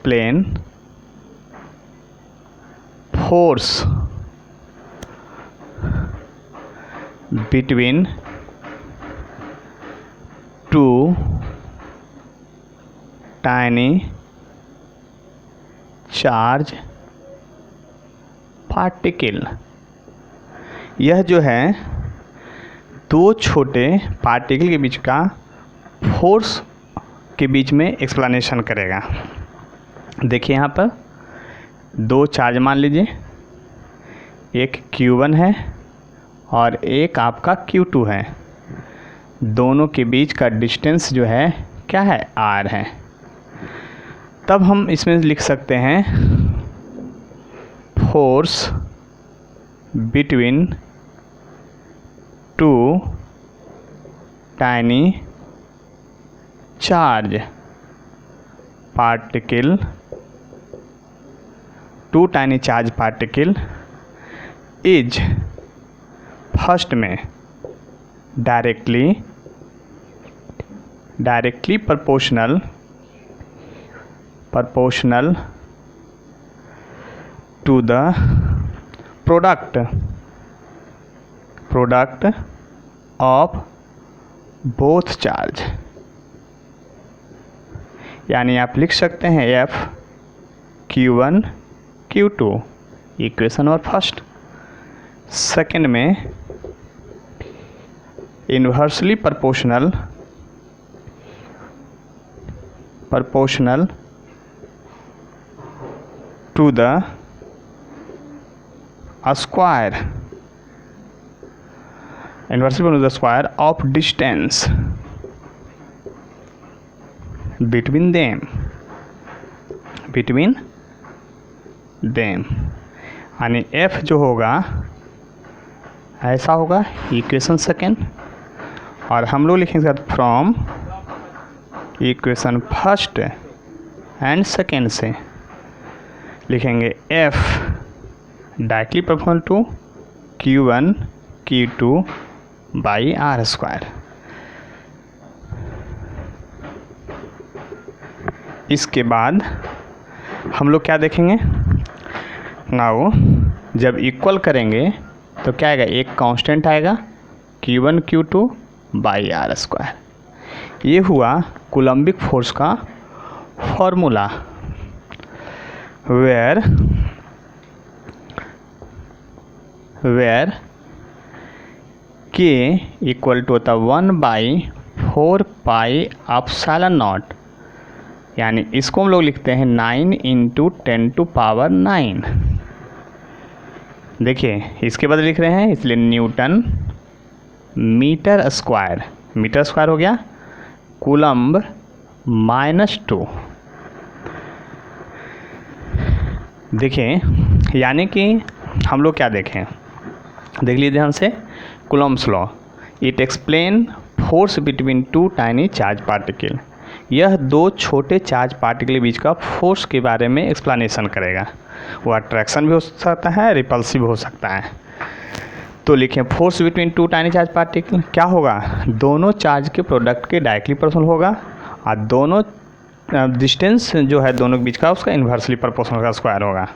Explain force between two tiny charge particle. यह जो है दो छोटे पार्टिकल के बीच का फोर्स के बीच में एक्सप्लेनेशन करेगा। देखिए यहाँ पर दो चार्ज मान लीजिए, एक Q1 है और एक आपका Q2 है। दोनों के बीच का डिस्टेंस जो है क्या है, R है। तब हम इसमें लिख सकते हैं force between two tiny charge particle, two tiny charge particle is first में directly proportional to the product of both charge. यानी आप लिख सकते हैं F Q1 Q2 इक्वेशन और फर्स्ट। सेकंड में inversely proportional to the square, inversely to the square of distance between them. यानी F जो होगा ऐसा होगा इक्वेशन सेकेंड, और हम लोग लिखेंगे from equation first and second से लिखेंगे F directly proportional to Q1 Q2 by R square. इसके बाद हम लोग क्या देखेंगे, नाउ जब इक्वल करेंगे तो क्या आएगा, एक कांस्टेंट आएगा Q1 Q2 by R square. ये हुआ कूलम्बिक फोर्स का formula, where K equal to होता 1/4πε0। यानी इसको हम लोग लिखते हैं 9 × 10⁻⁹। देखिए इसके बाद लिख रहे हैं, इसलिए न्यूटन मीटर स्क्वायर हो गया, कूलम्ब -2। देखिए यानी कि हम लोग क्या देखें, देख लीजिए ध्यान से, Coulomb's law, it explain force between two tiny charge particle. यह दो छोटे चार्ज पार्टिकल के बीच का फोर्स के बारे में एक्सप्लेनेशन करेगा। वो अट्रैक्शन भी हो सकता है, रिपल्सिव हो सकता है। तो लिखें force between two tiny charge particle क्या होगा, दोनों चार्ज के प्रोडक्ट के डायरेक्टली प्रोपोर्शनल होगा, और दोनों डिस्टेंस जो है दोनों के बीच का उसका इन्वर्सली प्रोपोर्शनल का स्क्वायर होगा।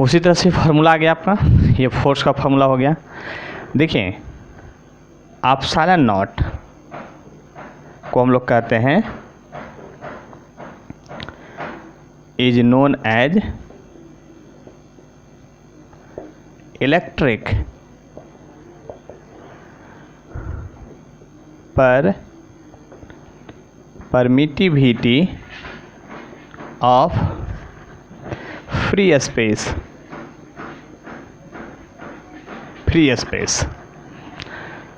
उसी तरह से फार्मूला आ गया आपका, ये फोर्स का फार्मूला हो गया। देखिए ε0 को हम लोग कहते हैं is known as electric permittivity of free space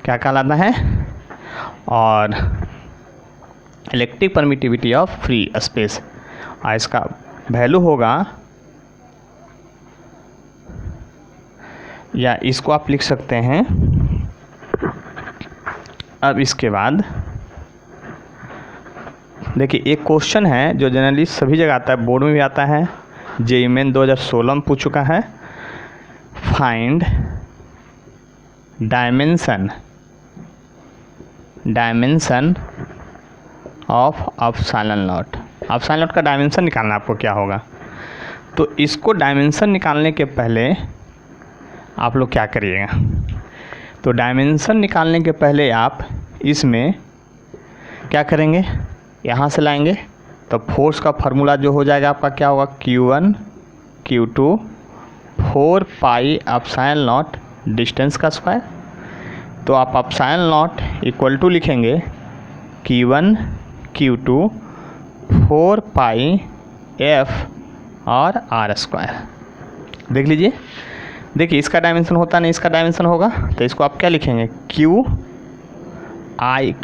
क्या कहलाता है, और electric permittivity of free space, और इसका वैल्यू होगा, या इसको आप लिख सकते हैं। अब इसके बाद देखिए एक क्वेश्चन है जो जनरली सभी जगह आता है, बोर्ड में भी आता है, जेईई मेन 2016 में पूछ चुका है। Find dimension of ε0। Epsilon naught का डायमेंशन निकालना आपको क्या होगा। तो इसको डायमेंशन निकालने के पहले आप लोग क्या करिएगा, तो डायमेंशन निकालने के पहले आप इसमें क्या करेंगे, यहाँ से लाएंगे तो फोर्स का फार्मूला जो हो जाएगा आपका क्या होगा, Q1 Q2 4 pi epsilon not distance का स्क्वायर। तो आप एप्सिलॉन नॉट इक्वल टू लिखेंगे Q1 Q2 4 पाई F और R स्क्वायर। देख लीजिए, देखिए इसका डायमेंशन होता नहीं, इसका डायमेंशन होगा, तो इसको आप क्या लिखेंगे, Q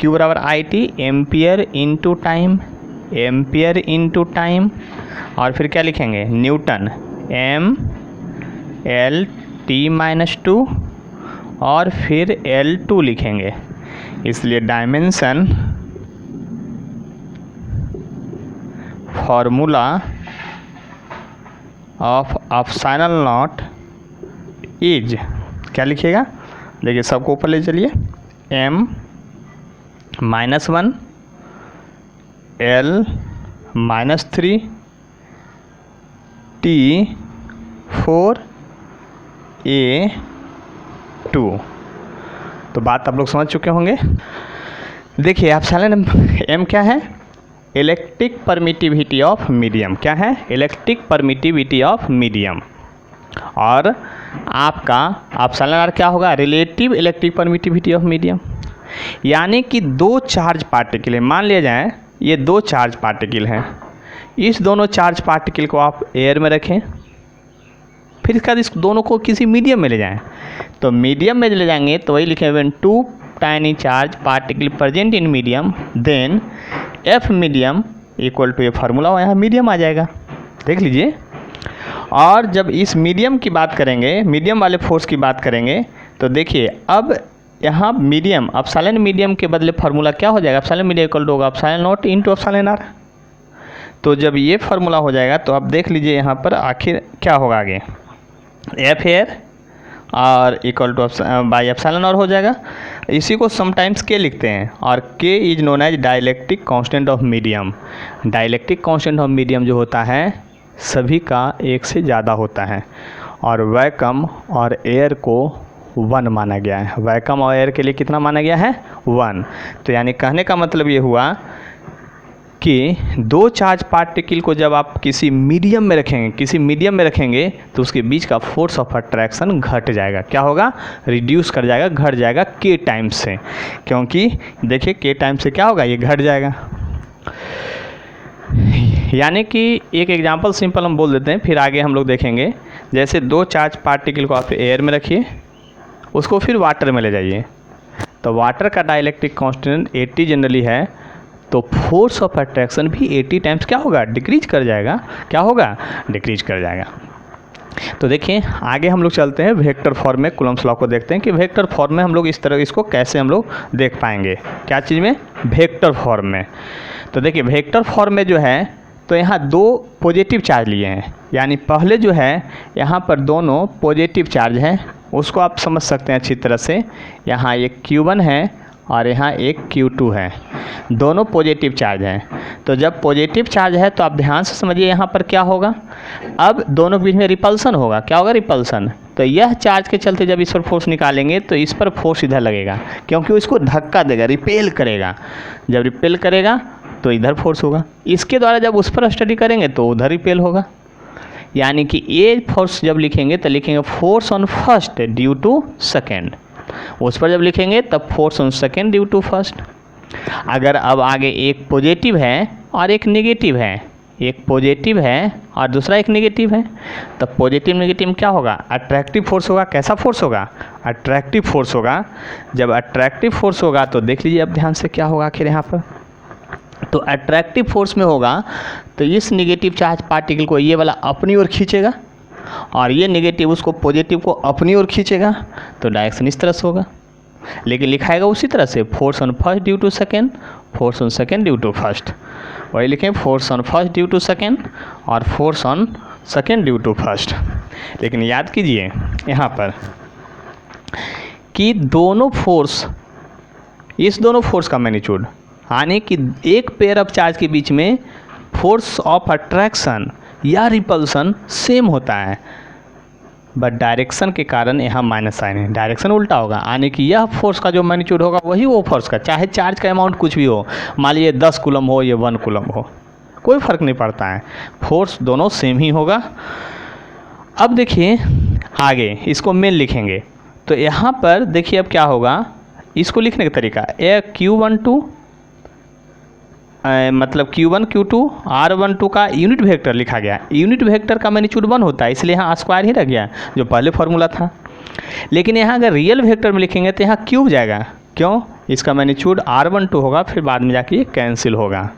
बराबर IT ampere into time, ampere into time, और फिर क्या लिखेंगे, न्यूटन ML/T-2 और फिर L2 लिखेंगे। इसलिए dimension formula of epsilon not is, क्या लिखिएगा, देखिए सबको ऊपर ले चलिए, M-1 L-3 T4 A2। तो बात आप लोग समझ चुके होंगे। देखिए एप्सिलॉन M क्या है, इलेक्ट्रिक परमिटिविटी ऑफ मीडियम, क्या है, इलेक्ट्रिक परमिटिविटी ऑफ मीडियम, और आपका एप्सिलॉन R क्या होगा, relative electric permittivity of medium. यानी कि दो चार्ज पार्टिकल है, मान लिया जाए ये दो चार्ज पार्टिकल हैं, इस दोनों चार्ज पार्टिकल को आप एयर में रखें, फिर इसके बाद इस दोनों को किसी मीडियम में ले जाएं, तो मीडियम में ले जाएंगे तो वही लिखें when two tiny charge particle present in medium then F medium equal to, ये फार्मूला हो, यहाँ मीडियम आ जाएगा, देख लीजिए। और जब इस मीडियम की बात करेंगे, मीडियम वाले फोर्स की बात करेंगे, तो देखिए अब यहाँ मीडियम एप्सिलॉन मीडियम के बदले फार्मूला क्या हो जाएगा, एप्सिलॉन मीडियम इक्वल टू होगा epsilon naught into epsilon R. तो जब ये फार्मूला हो जाएगा तो आप देख लीजिए यहाँ पर आखिर क्या होगा आगे, एफ एयर और equal to by epsilon R हो जाएगा। इसी को समटाइम्स के लिखते हैं, और K is known as dielectric constant of medium. Dielectric constant of medium जो होता है सभी का एक से ज़्यादा होता है, और वैक्यूम और एयर को 1 माना गया है। वैक्यूम और एयर के लिए कितना माना गया है, 1। तो यानी कहने का मतलब ये हुआ कि दो चार्ज पार्टिकल को जब आप किसी मीडियम में रखेंगे, तो उसके बीच का फोर्स ऑफ अट्रैक्शन घट जाएगा, क्या होगा, रिड्यूस कर जाएगा, घट जाएगा के टाइम से, क्योंकि देखिए के टाइम से क्या होगा, ये घट जाएगा। यानी कि एक एग्जांपल सिंपल हम बोल देते हैं, फिर आगे हम लोग देखेंगे। जैसे दो चार्ज पार्टिकल को आप एयर में रखिए, उसको फिर वाटर में ले जाइए, तो वाटर का डाइलेक्ट्रिक कांस्टेंट 80 जनरली है, तो फोर्स ऑफ अट्रैक्शन भी 80 टाइम्स क्या होगा, डिक्रीज कर जाएगा, क्या होगा, डिक्रीज कर जाएगा। तो देखिए आगे हम लोग चलते हैं वेक्टर फॉर्म में, कूलम्ब्स लॉ को देखते हैं कि वेक्टर फॉर्म में हम लोग इस तरह इसको कैसे हम लोग देख पाएंगे, क्या चीज़ में, वेक्टर फॉर्म में। तो देखिए वेक्टर फॉर्म में जो है, तो यहाँ दो पॉजिटिव चार्ज लिए हैं, यानी पहले जो है यहाँ पर दोनों पॉजिटिव चार्ज हैं, उसको आप समझ सकते हैं अच्छी तरह से। यहाँ एक Q1 है और यहाँ एक Q2 है, दोनों पॉजिटिव चार्ज हैं। तो जब पॉजिटिव चार्ज है तो आप ध्यान से समझिए यहाँ पर क्या होगा, अब दोनों के बीच में रिपल्सन होगा, क्या होगा, रिपल्सन। तो यह चार्ज के चलते जब इस पर फोर्स निकालेंगे तो इस पर फोर्स इधर लगेगा, क्योंकि इसको धक्का देगा, रिपेल करेगा। जब रिपेल करेगा तो इधर फोर्स होगा, इसके द्वारा जब उस पर स्टडी करेंगे तो उधर रिपेल होगा। यानी कि ये फोर्स जब लिखेंगे तो लिखेंगे force on first due to second, उस पर जब लिखेंगे तब force on second due to first. अगर अब आगे एक पॉजिटिव है और एक नेगेटिव है, एक पॉजिटिव है और दूसरा एक नेगेटिव है, तब पॉजिटिव नेगेटिव में क्या होगा, अट्रैक्टिव फोर्स होगा। कैसा फोर्स होगा, अट्रैक्टिव फोर्स होगा। जब अट्रैक्टिव फोर्स होगा तो देख लीजिए अब ध्यान से क्या होगा आखिर यहाँ पर, तो अट्रैक्टिव फोर्स में होगा तो इस नेगेटिव चार्ज पार्टिकल को ये वाला अपनी ओर खींचेगा, और ये नेगेटिव उसको पॉजिटिव को अपनी ओर खींचेगा, तो डायरेक्शन इस तरह से होगा। लेकिन लिखाएगा उसी तरह से, force on first due to second, force on second due to first. वही लिखें force on first due to second और force on second due to first. लेकिन याद कीजिए यहाँ पर कि दोनों फोर्स, इस दोनों फोर्स का मैग्नीट्यूड, यानी कि एक पेयर ऑफ चार्ज के बीच में फोर्स ऑफ अट्रैक्शन या रिपल्सन सेम होता है, बट डायरेक्शन के कारण यहाँ माइनस साइन है, डायरेक्शन उल्टा होगा, यानी कि यह फोर्स का जो मैग्नीट्यूड होगा वही वो फोर्स का, चाहे चार्ज का अमाउंट कुछ भी हो, मान लीजिए 10 कूलम हो या 1 कूलम हो, कोई फ़र्क नहीं पड़ता है, फोर्स दोनों सेम ही होगा। अब देखिए आगे इसको मेन लिखेंगे, तो यहाँ पर देखिए अब क्या होगा, इसको लिखने का तरीका Q12 मतलब Q1 Q2 R12 का यूनिट वेक्टर लिखा गया, यूनिट वेक्टर का मैग्नीट्यूड 1 होता है, इसलिए यहाँ स्क्वायर ही रह गया जो पहले फॉर्मूला था। लेकिन यहाँ अगर रियल वेक्टर में लिखेंगे तो यहाँ क्यूब जाएगा, क्यों, इसका मैग्नीट्यूड R12 होगा, फिर बाद में जाके ये कैंसिल होगा।